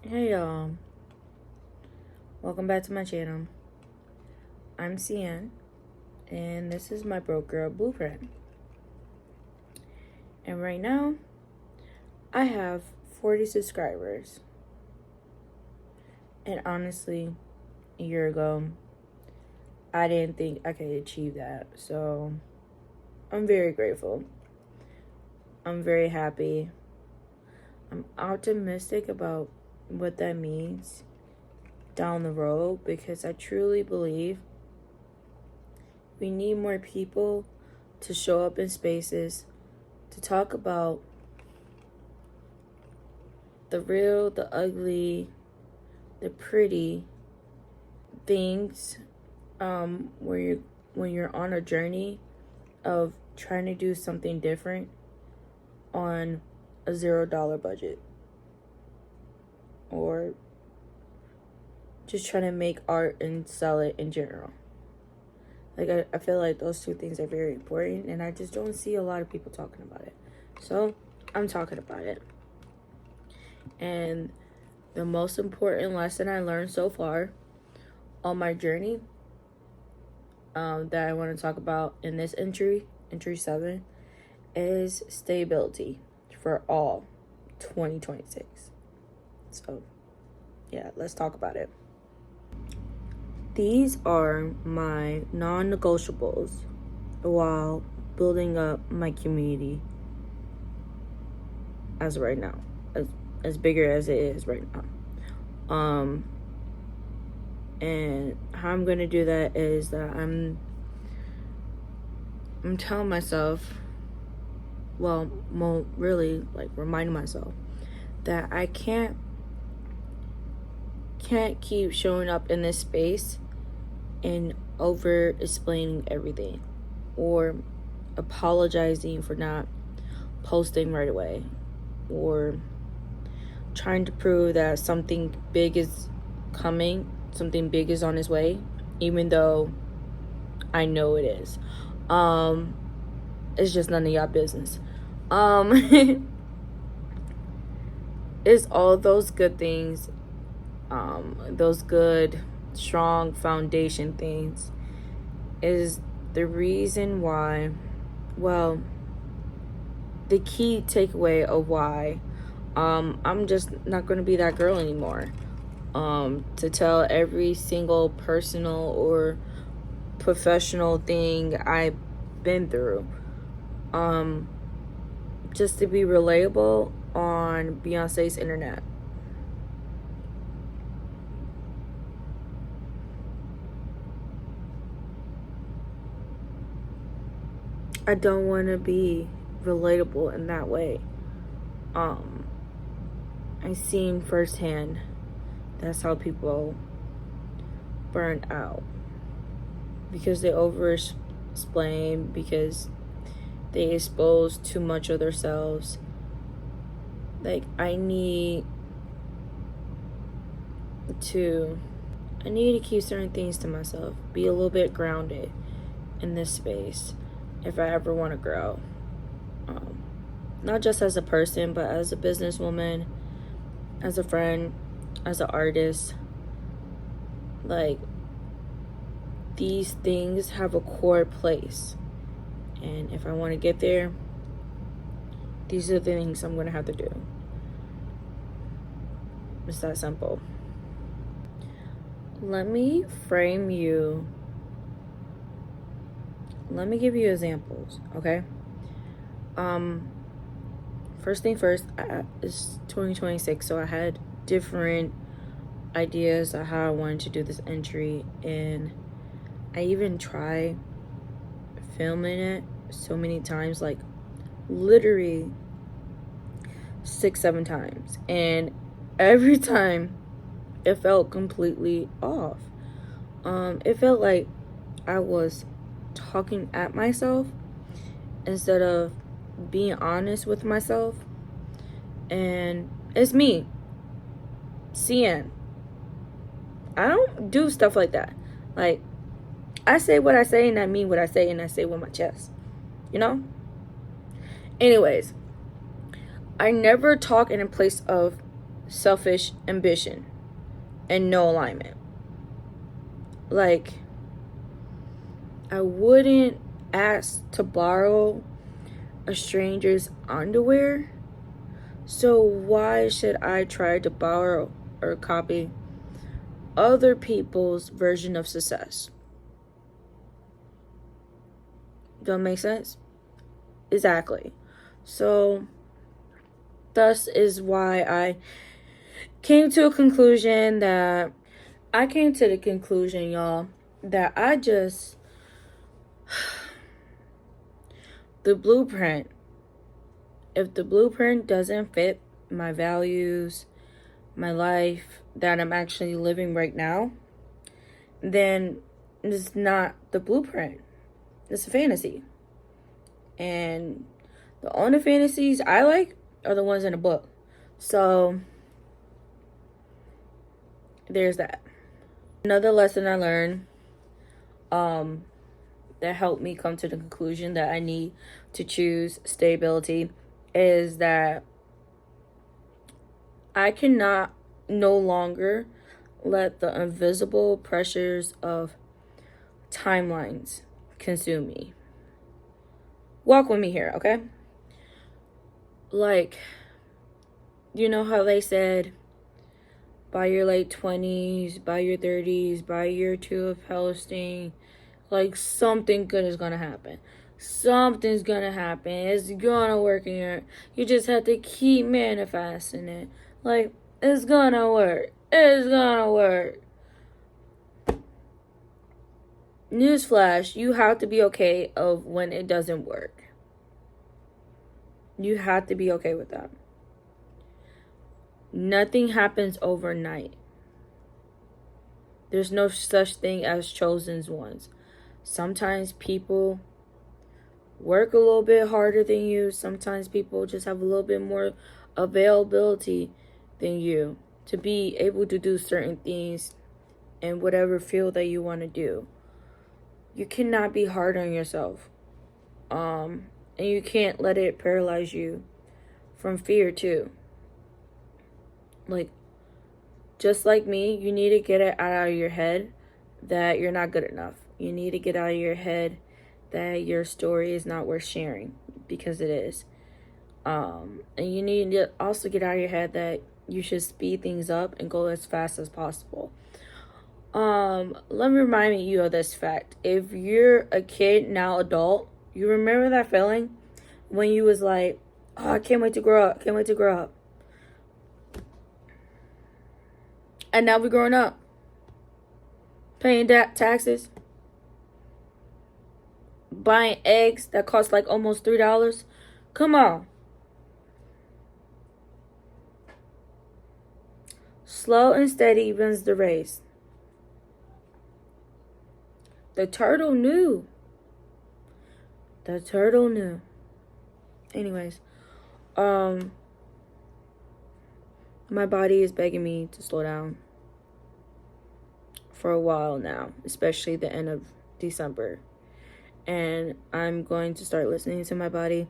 Hey y'all, welcome back to my channel. I'm Cian, and this is my broke girl blueprint. And right now, I have 40 subscribers. And honestly, a year ago, I didn't think I could achieve that. So, I'm very grateful. I'm very happy. I'm optimistic about what that means down the road because I truly believe we need more people to show up in spaces to talk about the real, the ugly, the pretty things when you're on a journey of trying to do something different on a $0 budget, or just trying to make art and sell it in general. Like, I feel like those two things are very important, and I just don't see a lot of people talking about it. So, I'm talking about it. And the most important lesson I learned so far on my journey that I want to talk about in this entry 7, is stability for all 2026. So, yeah, let's talk about it. These are my non-negotiables while building up my community as of right now, as bigger as it is right now. And how I'm gonna do that is that I'm telling myself, well, really like reminding myself that I can't keep showing up in this space and over explaining everything or apologizing for not posting right away or trying to prove that something big is coming, something big is on its way, even though I know it is. It's just none of y'all business. It's all those good things, those good, strong foundation things is the reason why, well, the key takeaway of why I'm just not going to be that girl anymore. To tell every single personal or professional thing I've been through. Just to be relatable on Beyonce's internet. I don't want to be relatable in that way. I've seen firsthand that's how people burn out because they over explain, because they expose too much of themselves. Like, I need to keep certain things to myself, be a little bit grounded in this space if I ever want to grow. Not just as a person, but as a businesswoman, as a friend, as an artist. Like, these things have a core place. And if I want to get there, these are the things I'm going to have to do. It's that simple. Let me give you examples, okay? First thing first, it's 2026, so I had different ideas of how I wanted to do this entry, and I even tried filming it so many times, like literally 6-7 times, and every time it felt completely off. It felt like I was talking at myself instead of being honest with myself. And it's me, Cian. I don't do stuff like that. Like, I say what I say and I mean what I say, and I say with my chest, you know? Anyways, I never talk in a place of selfish ambition and no alignment. Like, I wouldn't ask to borrow a stranger's underwear, so why should I try to borrow or copy other people's version of success? Don't make sense? Exactly. So, thus is why I came to the conclusion, y'all, that the blueprint, if the blueprint doesn't fit my values, my life that I'm actually living right now, then it's not the blueprint. It's a fantasy. And the only fantasies I like are the ones in the book. So there's that. Another lesson I learned that helped me come to the conclusion that I need to choose stability is that I cannot no longer let the invisible pressures of timelines consume me. Walk with me here, okay? Like, you know how they said, by your late 20s, by your 30s, by year 2 of posting, like, something good is gonna happen. Something's gonna happen. It's gonna work in your... You just have to keep manifesting it. Like, it's gonna work. It's gonna work. Newsflash, you have to be okay of when it doesn't work. You have to be okay with that. Nothing happens overnight. There's no such thing as chosen ones. Sometimes people work a little bit harder than you. Sometimes people just have a little bit more availability than you to be able to do certain things in whatever field that you want to do. You cannot be hard on yourself. And you can't let it paralyze you from fear too. Like, just like me, you need to get it out of your head that you're not good enough. You need to get out of your head that your story is not worth sharing, because it is. And you need to also get out of your head that you should speed things up and go as fast as possible. Let me remind you of this fact. If you're a kid, now adult, you remember that feeling when you was like, oh, I can't wait to grow up. Can't wait to grow up. And now we're growing up. Paying taxes. Buying eggs that cost like almost $3. Come on. Slow and steady wins the race. The turtle knew. The turtle knew. Anyways, my body is begging me to slow down for a while now, especially the end of December. And I'm going to start listening to my body,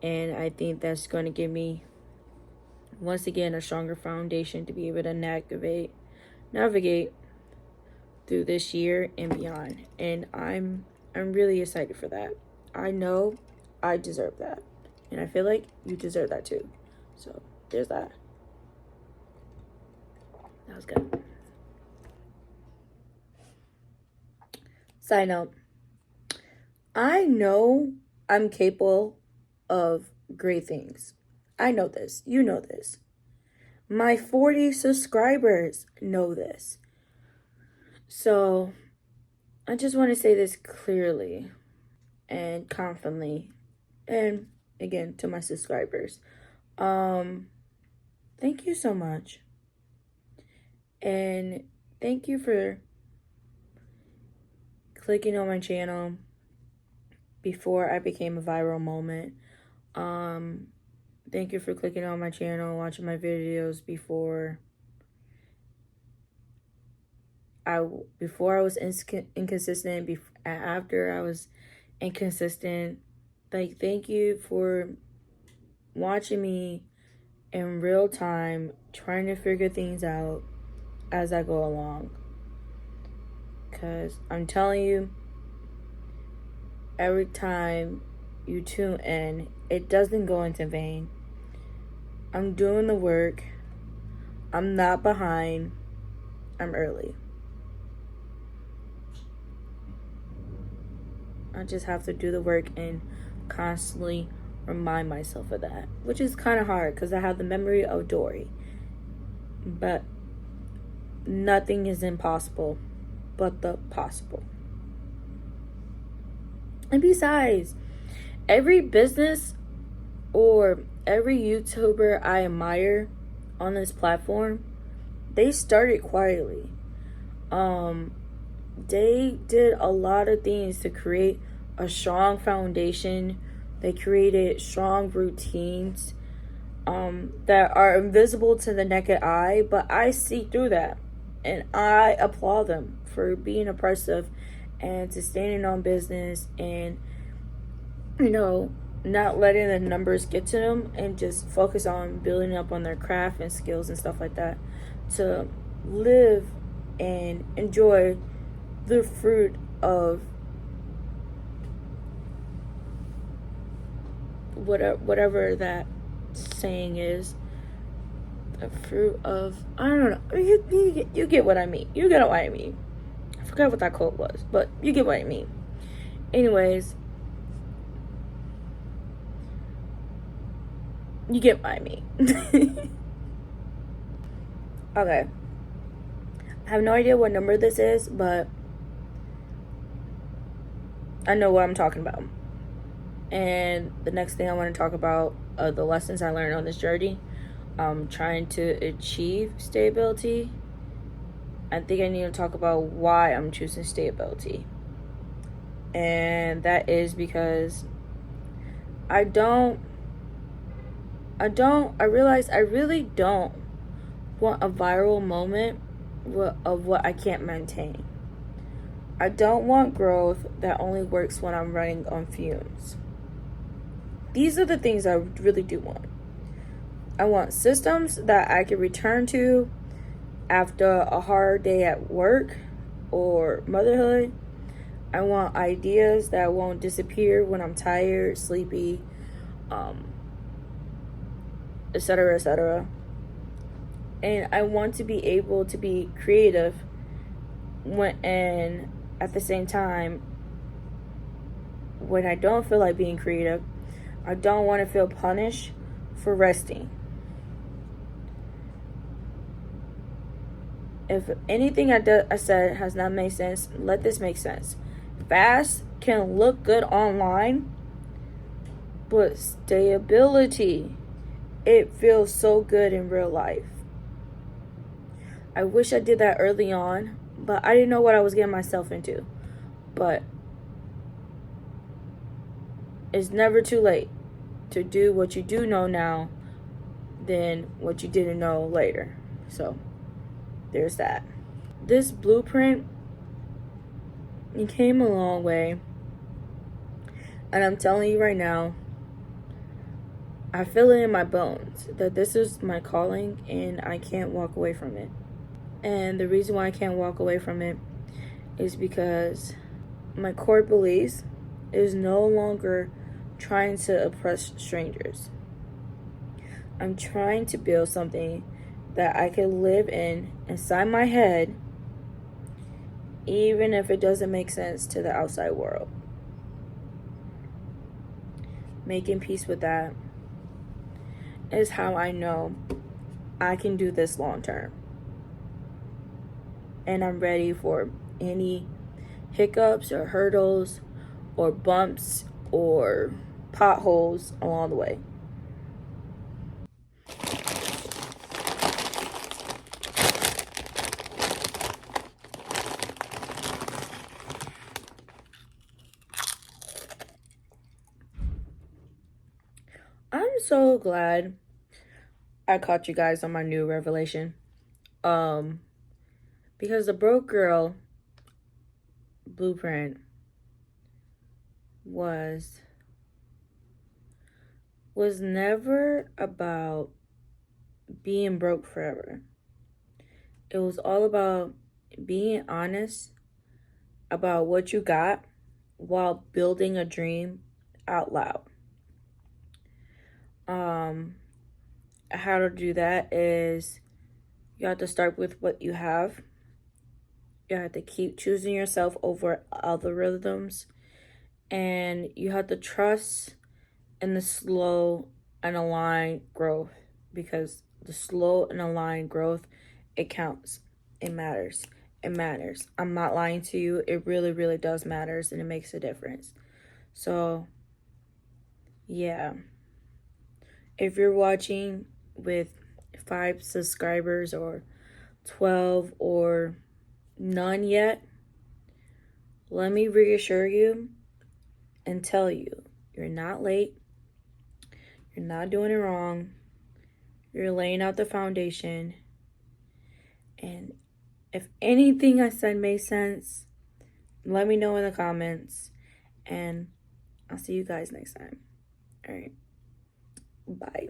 and I think that's going to give me, once again, a stronger foundation to be able to navigate through this year and beyond. And I'm really excited for that. I know I deserve that, and I feel like you deserve that too. So there's that. That was good. Side note, I know I'm capable of great things. I know this. You know this. My 40 subscribers know this. So I just want to say this clearly and confidently. And again, to my subscribers. Thank you so much. And thank you for clicking on my channel before I became a viral moment. Thank you for clicking on my channel, watching my videos before I was inconsistent, after I was inconsistent. Like, thank you for watching me in real time, trying to figure things out as I go along. Because I'm telling you, every time you tune in, it doesn't go into vain. I'm doing the work. I'm not behind. I'm early. I just have to do the work and constantly remind myself of that, which is kind of hard because I have the memory of Dory. But nothing is impossible but the possible. And besides, every business or every YouTuber I admire on this platform, they started quietly. They did a lot of things to create a strong foundation. They created strong routines that are invisible to the naked eye, but I see through that. And I applaud them for being oppressive and to standing on business and, not letting the numbers get to them and just focus on building up on their craft and skills and stuff like that to live and enjoy the fruit of whatever that saying is. A fruit of, I don't know, you get what I mean. You get what I mean. I forgot what that quote was, but you get what I mean. Anyways, you get what I mean. Okay, I have no idea what number this is, but I know what I'm talking about. And the next thing I want to talk about are the lessons I learned on this journey. Trying to achieve stability. I think I need to talk about why I'm choosing stability. And that is because I realize I really don't want a viral moment of what I can't maintain. I don't want growth that only works when I'm running on fumes. These are the things I really do want. I want systems that I can return to after a hard day at work or motherhood. I want ideas that won't disappear when I'm tired, sleepy, etc., etc. And I want to be able to be creative and at the same time, when I don't feel like being creative, I don't want to feel punished for resting. If anything I said has not made sense, let this make sense. Fast can look good online, but stability, it feels so good in real life. I wish I did that early on, but I didn't know what I was getting myself into. But it's never too late to do what you do know now than what you didn't know later. So there's that. This blueprint, it came a long way. And I'm telling you right now, I feel it in my bones that this is my calling and I can't walk away from it. And the reason why I can't walk away from it is because my core beliefs is no longer trying to oppress strangers. I'm trying to build something that I can live in inside my head, even if it doesn't make sense to the outside world. Making peace with that is how I know I can do this long term. And I'm ready for any hiccups or hurdles or bumps or potholes along the way. I'm so glad I caught you guys on my new revelation. Because the broke girl blueprint was never about being broke forever. It was all about being honest about what you got while building a dream out loud. How to do that is you have to start with what you have. You have to keep choosing yourself over algorithms, and you have to trust in the slow and aligned growth, because the slow and aligned growth, it counts. It matters. It matters. I'm not lying to you. It really, really does matters, and it makes a difference. So, yeah. If you're watching with 5 subscribers or 12 or none yet, let me reassure you and tell you, you're not late. You're not doing it wrong. You're laying out the foundation. And if anything I said made sense, let me know in the comments. And I'll see you guys next time. All right. Bye.